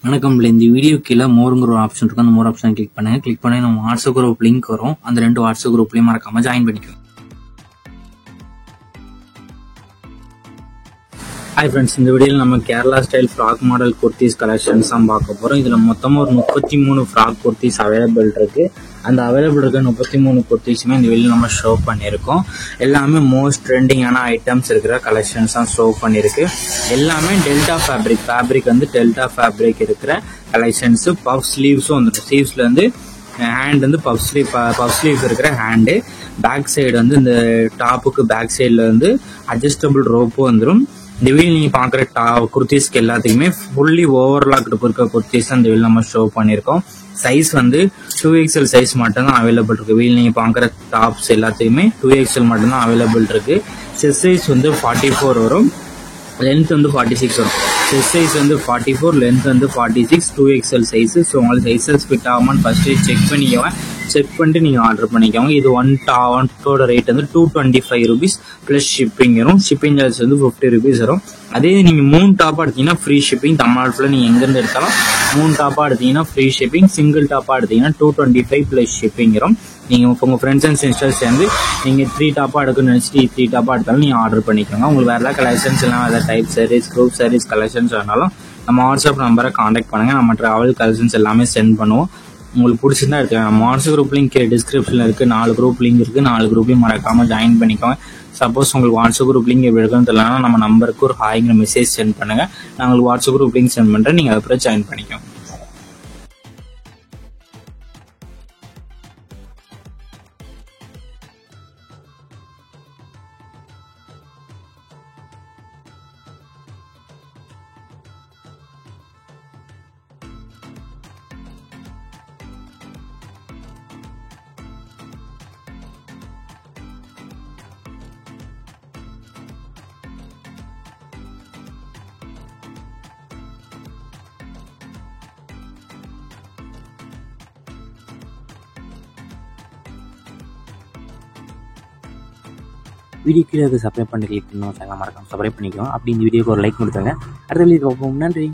வணக்கம். இந்த வீடியோ கீழே மோருங்கிற ஒரு ஆப்ஷன் இருக்கும். அந்த மோர் ஆப்ஷன் கிளிக் பண்ணுங்க. கிளிக் பண்ணி நம்ம வாட்ஸ்அப் குரூப் லிங்க் வரும். அந்த 2 வாட்ஸ்அப் குரூப்லையும் மறக்காம ஜாயின் பண்ணிக்கோங்க. ஹாய் ஃப்ரெண்ட்ஸ், இந்த வீடியோவில் நம்ம Kerala style frock model kurtis collections தான் பார்க்க போகிறோம். இதில் மொத்தமாக ஒரு 33 ஃப்ராக் குர்த்திஸ் அவைலபிள் இருக்குது. அந்த அவைலபிள் இருக்க 33 குர்த்திஸுமே இந்த வீடியோ நம்ம ஷோ பண்ணியிருக்கோம். எல்லாமே மோஸ்ட் ட்ரெண்டிங்கான ஐட்டம்ஸ் இருக்கிற கலெக்ஷன்ஸ் தான் ஷோ பண்ணியிருக்கு. எல்லாமே டெல்டா ஃபேப்ரிக் வந்து டெல்டா ஃபேப்ரிக் இருக்கிற கலெக்ஷன்ஸு. பஃப் ஸ்லீவ்ஸும் வந்துடும். ஸ்லீவ்ஸில் வந்து ஹேண்ட் வந்து பஃப் ஸ்லீவ்ஸ் இருக்கிற ஹேண்டு. பேக் சைடு வந்து இந்த டாப்புக்கு பேக் சைடில் வந்து அட்ஜஸ்டபிள் ரோப்பும் வந்துடும். இந்த வீடியோ நீங்கள் பார்க்குற குர்த்திஸ்க்கு எல்லாத்துக்குமே ஃபுல்லி ஓவர்லாக்டு இருக்க குர்த்திஸ் இந்த வீடியோ நம்ம ஷோ பண்ணியிருக்கோம். சைஸ் வந்து 2XL சைஸ் மட்டும்தான் அவைலபிள் இருக்குது. வீடியோ நீங்கள் பார்க்குற டாப்ஸ் எல்லாத்துக்குமே 2XL மட்டும்தான் அவைலபிள் இருக்குது. செஸ்ட் சைஸ் வந்து 44 வரும், லென்த் வந்து 46 வரும். செஸ்ட் சைஸ் வந்து 44, லென்த் வந்து 46, 2XL சைஸு. ஸோ உங்களுக்கு சைஸஸ் ஃபிட் ஆகுமான்னு ஃபஸ்ட்டு செக் பண்ணிக்கோங்க. செக் பண்ணிட்டு நீங்கள் ஆர்டர் பண்ணிக்கோங்க. இது ஒன்ட்டோட ரேட் வந்து 225 rupees ப்ளஸ் ஷிப்பிங் வரும். ஷிப்பிங் சார்ஜ் வந்து 50 rupees வரும். அதே நீங்கள் 3 டாப்பாக எடுத்தீங்கன்னா ஃப்ரீ ஷிப்பிங். தமிழ்நாட்டில் நீங்கள் எங்கேருந்து எடுத்தாலும் 3 டாப்பாக எடுத்தீங்கன்னா ஃப்ரீ ஷிப்பிங். சிங்கிள் டாப்பாக எடுத்தீங்கன்னா 225 ப்ளஸ் ஷிப்பிங் வரும். நீங்கள் உங்கள் ஃப்ரெண்ட்ஸ் அண்ட் சிஸ்டர்ஸ் சேர்ந்து நீங்கள் 3 டாப்பாக எடுக்கணும்னு நினச்சிட்டு 3 டாப்பாக எடுத்தாலும் நீங்கள் ஆர்டர் பண்ணிக்கோங்க. உங்களுக்கு வேறு ஏதாவது கலெக்ஷன்ஸ் எல்லாம் வேறு type sarees, group sarees collections வேணாலும் நம்ம வாட்ஸ்அப் நம்பரை காண்டாக்ட் பண்ணுங்கள். நம்ம ட்ராவல் கலெக்ஷன்ஸ் எல்லாமே சென்ட் பண்ணுவோம். உங்களுக்கு பிடிச்சிருந்தா எடுத்துக்கலாம். நம்ம வாட்ஸ்அப் குரூப் லிங்க் டிஸ்கிரிப்ஷனில் இருக்குது. 4 குரூப் லிங்க் இருக்குது. 4 குரூப்லையும் மறக்காமல் ஜாயின் பண்ணிக்கோங்க. சப்போஸ் உங்களுக்கு வாட்ஸ்அப் குரூப் லிங்க் எப்படி எடுக்கணும்னு தெரியலனா நம்ம நம்பருக்கு ஒரு ஹாய்ங்கிற மெசேஜ் சென்ட் பண்ணுங்கள். நான் உங்களுக்கு வாட்ஸ்அப் குரூப் லிங்க் சென்ட் பண்ணுறேன். நீங்கள் அப்புறம் ஜாயின் பண்ணிக்கோங்க. வீடியோ கீழே சப்ஸ்கிரைப் பண்ணி கிளிக் பண்ணணும். மறக்காம சப்ஸ்கிரைப் பண்ணிக்கோங்க. அப்படி இந்த வீடியோக்கு ஒரு லைக் கொடுத்தாங்க. அடுத்த வீடியோ பார்ப்போம். நன்றி.